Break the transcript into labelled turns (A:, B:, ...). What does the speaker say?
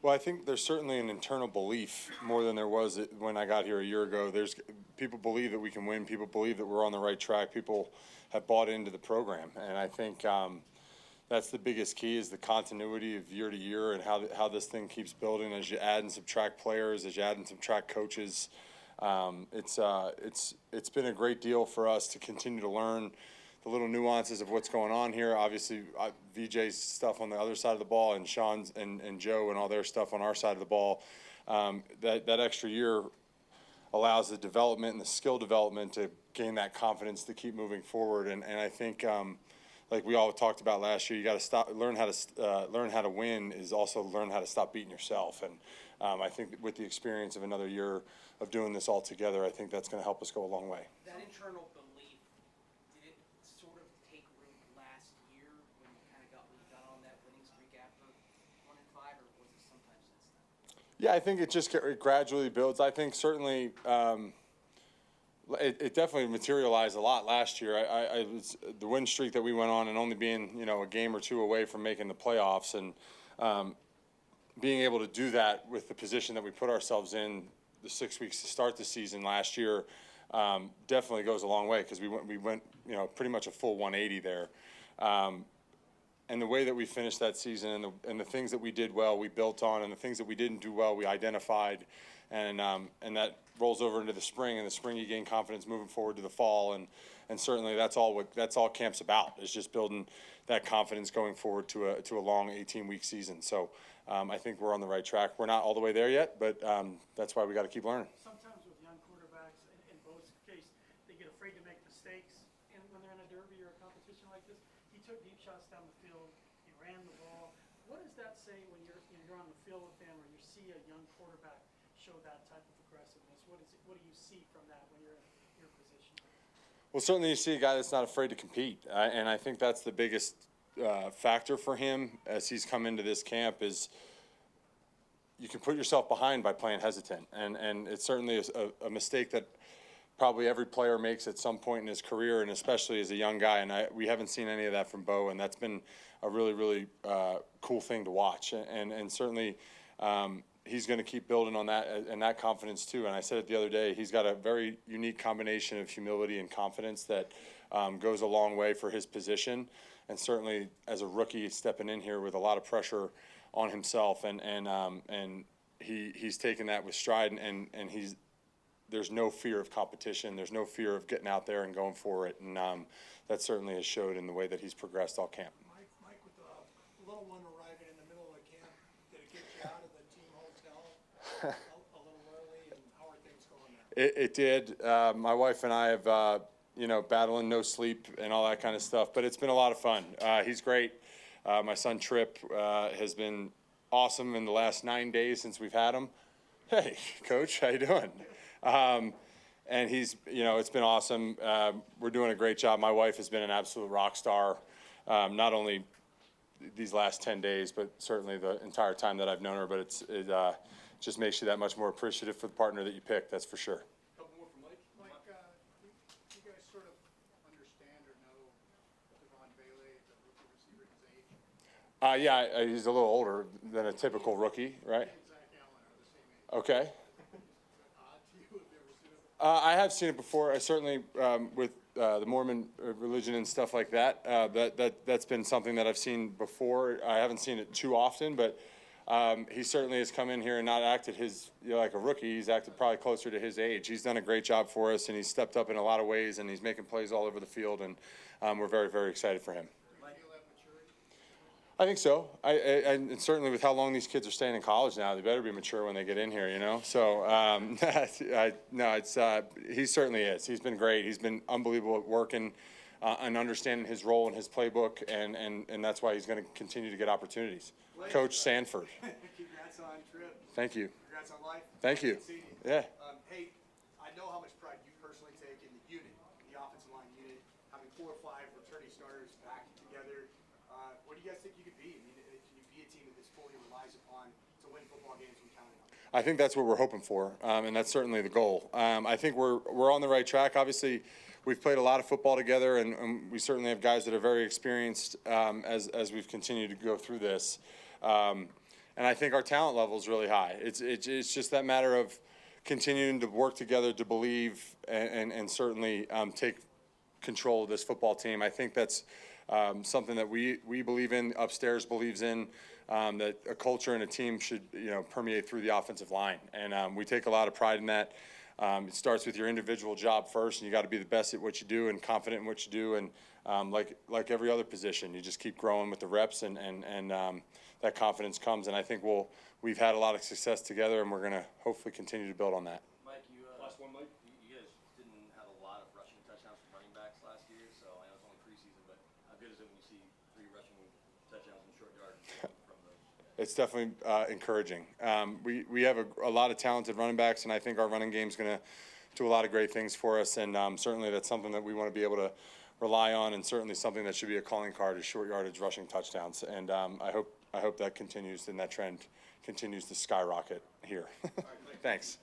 A: Well, I think there's certainly an internal belief more than there was when I got here a year ago. There's people believe that we can win. People believe that we're on the right track. People have bought into the program, and I think that's the biggest key is the continuity of year to year and how this thing keeps building as you add and subtract players, as you add and subtract coaches. It's been a great deal for us to continue to learn the little nuances of what's going on here. Obviously, VJ's stuff on the other side of the ball and Sean's and Joe and all their stuff on our side of the ball. That extra year allows the development and the skill development to gain that confidence to keep moving forward. And I think, like we all talked about last year, you got to learn how to win is also learn how to stop beating yourself. And I think with the experience of another year of doing this all together, I think that's going to help us go a long way.
B: That internal belief, did it sort of take root last year when you got on that winning streak after 1-5, or was it sometime since then?
A: Yeah, I think it gradually builds. I think certainly it definitely materialized a lot last year. I was the win streak that we went on and only being a game or two away from making the playoffs, and being able to do that with the position that we put ourselves in the 6 weeks to start the season last year definitely goes a long way, because we went pretty much a full 180 there. And the way that we finished that season and the things that we did well, we built on, and the things that we didn't do well, we identified, and that rolls over into the spring. And the spring, you gain confidence moving forward to the fall, and certainly that's all camp's about, is just building that confidence going forward to a long 18-week season. So I think we're on the right track. We're not all the way there yet, but that's why we got to keep learning.
C: Sometimes with young quarterbacks, in Bo's case, they get afraid to make mistakes, and when they're in a derby or a competition like this, he took deep shots down the field. He ran the ball. What does that say when you're on the field with them, or you see a young quarterback show that type of aggressiveness? What do you see from that when you're in your position?
A: Well, certainly you see a guy that's not afraid to compete, and I think that's the biggest factor for him as he's come into this camp is you can put yourself behind by playing hesitant, and it's certainly a mistake that probably every player makes at some point in his career, and especially as a young guy, and we haven't seen any of that from Bo, and that's been a really, really cool thing to watch, and certainly he's going to keep building on that and that confidence too. And I said it the other day, he's got a very unique combination of humility and confidence that goes a long way for his position, and certainly as a rookie stepping in here with a lot of pressure on himself, and he's taken that with stride, and there's no fear of competition. There's no fear of getting out there and going for it, and that certainly has showed in the way that he's progressed all camp.
D: Mike, with the little one arriving in the middle of the camp, did it get you out of the team hotel a little early, and how are things going there?
A: It did. My wife and I have, battling no sleep and all that kind of stuff, but it's been a lot of fun. He's great. My son Tripp has been awesome in the last 9 days since we've had him. Hey, Coach, how you doing? And he's, it's been awesome. We're doing a great job. My wife has been an absolute rock star, not only these last 10 days, but certainly the entire time that I've known her. But it just makes you that much more appreciative for the partner that you pick, that's for sure.
D: Couple more from Mike. Mike, do you guys sort of understand or know Devon Bailey, the rookie receiver, his age?
A: Yeah, he's a little older than a typical rookie, right?
D: Zach Allen are the same age.
A: Okay. I have seen it before. I certainly, with the Mormon religion and stuff like that, that's been something that I've seen before. I haven't seen it too often, but he certainly has come in here and not acted like a rookie. He's acted probably closer to his age. He's done a great job for us, and he's stepped up in a lot of ways, and he's making plays all over the field, and we're very, very excited for him. I think so. And certainly with how long these kids are staying in college now, they better be mature when they get in here, So, he certainly is. He's been great. He's been unbelievable at working and understanding his role and his playbook, and that's why he's going to continue to get opportunities. Coach Sanford.
D: Congrats on Tripp.
A: Thank you.
D: Congrats on life.
A: Thank you. Yeah.
D: Hey, I know how much pride you personally take in the unit, the offensive line unit, having 4 or 5 returning starters back together. What do you guys think you could be? I mean, can you be a team that this fully relies upon to win football games when counting on?
A: I think that's what we're hoping for, and that's certainly the goal. I think we're on the right track. Obviously, we've played a lot of football together, and we certainly have guys that are very experienced as we've continued to go through this. and I think our talent level is really high. It's just that matter of continuing to work together to believe and certainly take control of this football team. I think that's something that we believe in, upstairs believes in, that a culture and a team should, permeate through the offensive line. And we take a lot of pride in that. It starts with your individual job first, and you got to be the best at what you do and confident in what you do. And like every other position, you just keep growing with the reps, and that confidence comes. And I think we've had a lot of success together, and we're going to hopefully continue to build on that.
E: Mike, last one, Mike. You guys didn't have a lot of rushing touchdowns from running backs last year, so I know it's only preseason, but how good is it when you see 3 rushing touchdowns in short yardage from those guys?
A: It's definitely encouraging. We have a lot of talented running backs, and I think our running game is going to do a lot of great things for us. And certainly that's something that we want to be able to rely on, and certainly something that should be a calling card is short yardage rushing touchdowns. And I hope that continues, and that trend continues to skyrocket here. Thanks.